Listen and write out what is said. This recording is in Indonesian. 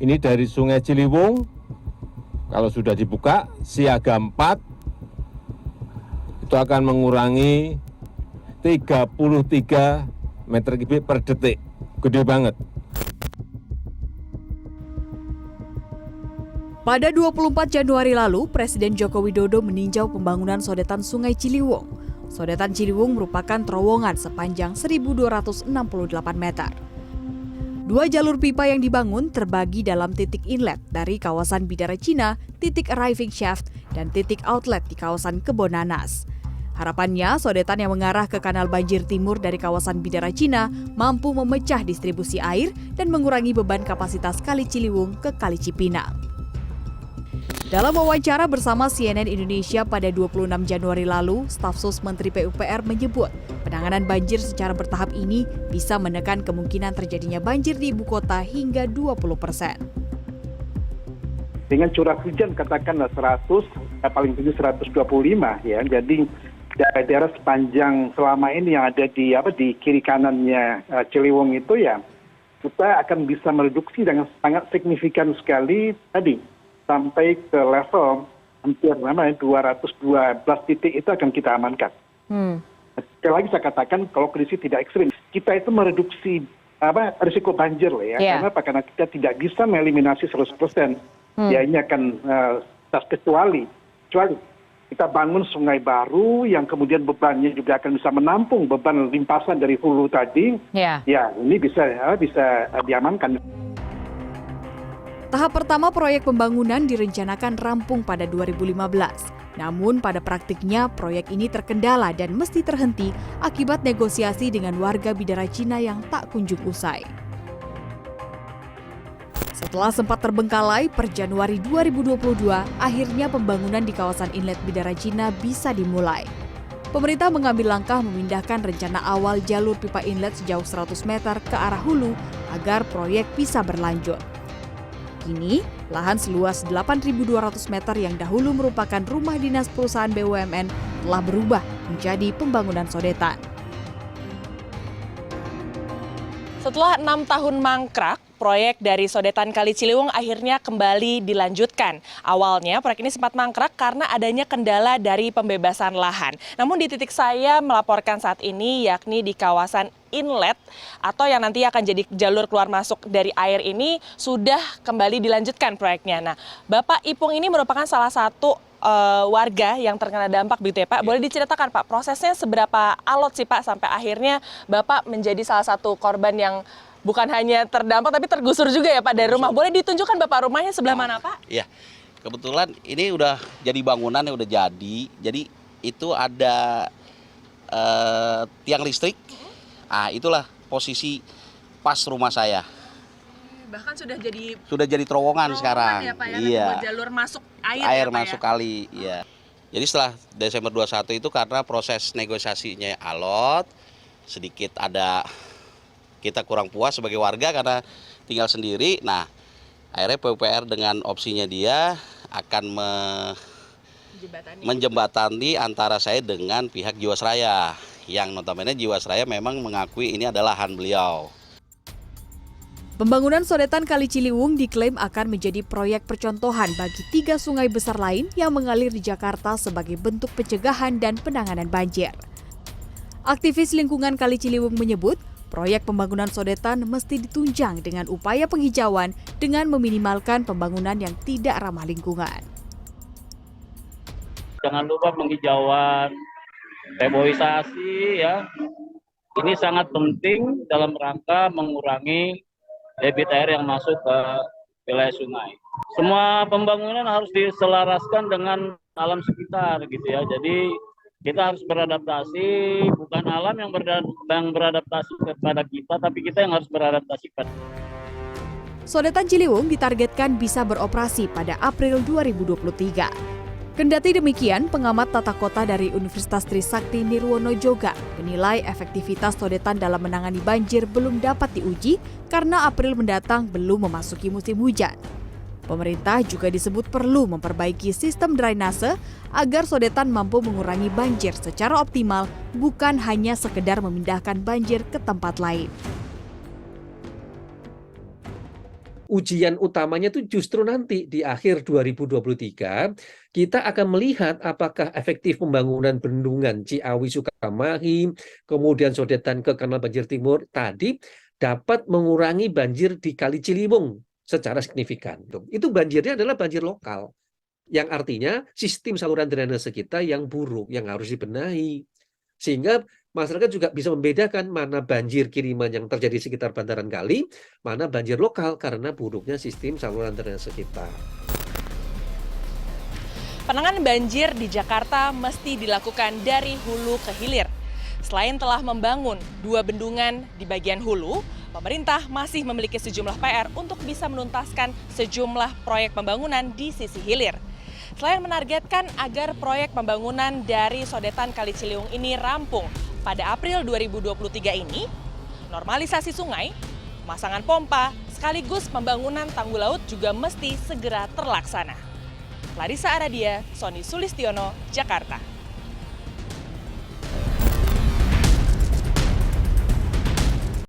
Ini dari Sungai Ciliwung, kalau sudah dibuka, siaga 4, itu akan mengurangi 33 meter kubik per detik. Gede banget. Pada 24 Januari lalu, Presiden Joko Widodo meninjau pembangunan sodetan Sungai Ciliwung. Sodetan Ciliwung merupakan terowongan sepanjang 1.268 meter. 2 jalur pipa yang dibangun terbagi dalam titik inlet dari kawasan Bidara Cina, titik arriving shaft, dan titik outlet di kawasan Kebon Nanas. Harapannya, sodetan yang mengarah ke kanal banjir timur dari kawasan Bidara Cina mampu memecah distribusi air dan mengurangi beban kapasitas Kali Ciliwung ke Kali Cipinang. Dalam wawancara bersama CNN Indonesia pada 26 Januari lalu, staf sus Menteri PUPR menyebut penanganan banjir secara bertahap ini bisa menekan kemungkinan terjadinya banjir di ibu kota hingga 20%. Dengan curah hujan katakanlah 100, paling tinggi 125 ya. Jadi daerah-daerah sepanjang selama ini yang ada di kiri kanannya Ciliwung itu ya, kita akan bisa mereduksi dengan sangat signifikan sekali tadi. Sampai ke level hampir 212 titik itu akan kita amankan. Sekali lagi saya katakan kalau kondisi tidak ekstrim, kita itu mereduksi risiko banjir lah ya. Karena kita tidak bisa mengeliminasi 100%. Ya ini akan kecuali kita bangun sungai baru yang kemudian bebannya juga akan bisa menampung beban limpasan dari hulu tadi. Ya ini bisa diamankan. Tahap pertama proyek pembangunan direncanakan rampung pada 2015. Namun pada praktiknya proyek ini terkendala dan mesti terhenti akibat negosiasi dengan warga Bidara Cina yang tak kunjung usai. Setelah sempat terbengkalai, per Januari 2022, akhirnya pembangunan di kawasan inlet Bidara Cina bisa dimulai. Pemerintah mengambil langkah memindahkan rencana awal jalur pipa inlet sejauh 100 meter ke arah hulu agar proyek bisa berlanjut. Kini, lahan seluas 8.200 meter yang dahulu merupakan rumah dinas perusahaan BUMN telah berubah menjadi pembangunan sodetan. Setelah 6 tahun mangkrak, proyek dari sodetan Kali Ciliwung akhirnya kembali dilanjutkan. Awalnya proyek ini sempat mangkrak karena adanya kendala dari pembebasan lahan. Namun di titik saya melaporkan saat ini yakni di kawasan inlet atau yang nanti akan jadi jalur keluar masuk dari air ini sudah kembali dilanjutkan proyeknya. Nah, Bapak Ipung ini merupakan salah satu warga yang terkena dampak begitu ya Pak. Boleh diceritakan Pak, prosesnya seberapa alot sih Pak sampai akhirnya Bapak menjadi salah satu korban yang bukan hanya terdampak tapi tergusur juga ya Pak dari rumah. Boleh ditunjukkan Bapak rumahnya sebelah mana Pak? Iya, kebetulan ini udah jadi bangunan yang udah jadi. Jadi itu ada tiang listrik. Ah, itulah posisi pas rumah saya. Bahkan sudah jadi terowongan sekarang. Ya, Pak, ya? Iya. Buat jalur masuk air. Air ya, Pak, masuk ya? kali, iya. Jadi setelah Desember 21 itu karena proses negosiasinya alot, sedikit ada kita kurang puas sebagai warga karena tinggal sendiri. Nah, akhirnya PUPR dengan opsinya dia akan menjembatani antara saya dengan pihak Jiwasraya. Yang notabene Jiwasraya memang mengakui ini adalah lahan beliau. Pembangunan sodetan Kali Ciliwung diklaim akan menjadi proyek percontohan bagi 3 sungai besar lain yang mengalir di Jakarta sebagai bentuk pencegahan dan penanganan banjir. Aktivis lingkungan Kali Ciliwung menyebut, proyek pembangunan sodetan mesti ditunjang dengan upaya penghijauan dengan meminimalkan pembangunan yang tidak ramah lingkungan. Jangan lupa penghijauan, reboisasi ya. Ini sangat penting dalam rangka mengurangi debit air yang masuk ke wilayah sungai. Semua pembangunan harus diselaraskan dengan alam sekitar gitu ya. Jadi kita harus beradaptasi, bukan alam yang beradaptasi kepada kita, tapi kita yang harus beradaptasi kepada. Sodetan Ciliwung ditargetkan bisa beroperasi pada April 2023. Kendati demikian, pengamat tata kota dari Universitas Trisakti Nirwono Joga menilai efektivitas sodetan dalam menangani banjir belum dapat diuji karena April mendatang belum memasuki musim hujan. Pemerintah juga disebut perlu memperbaiki sistem drainase agar sodetan mampu mengurangi banjir secara optimal, bukan hanya sekedar memindahkan banjir ke tempat lain. Ujian utamanya itu justru nanti di akhir 2023 kita akan melihat apakah efektif pembangunan bendungan Ciawi Sukamahi, kemudian sodetan ke Kanal Banjir Timur tadi dapat mengurangi banjir di Kali Ciliwung secara signifikan. Itu banjirnya adalah banjir lokal, yang artinya sistem saluran drainase kita yang buruk, yang harus dibenahi. Sehingga masyarakat juga bisa membedakan mana banjir kiriman yang terjadi di sekitar bantaran kali, mana banjir lokal karena buruknya sistem saluran drainase kita. Penanganan banjir di Jakarta mesti dilakukan dari hulu ke hilir. Selain telah membangun 2 bendungan di bagian hulu, pemerintah masih memiliki sejumlah PR untuk bisa menuntaskan sejumlah proyek pembangunan di sisi hilir. Selain menargetkan agar proyek pembangunan dari sodetan Kali Ciliwung ini rampung pada April 2023 ini, normalisasi sungai, pemasangan pompa, sekaligus pembangunan tanggul laut juga mesti segera terlaksana. Larissa Aradia, Sony Sulistiono, Jakarta.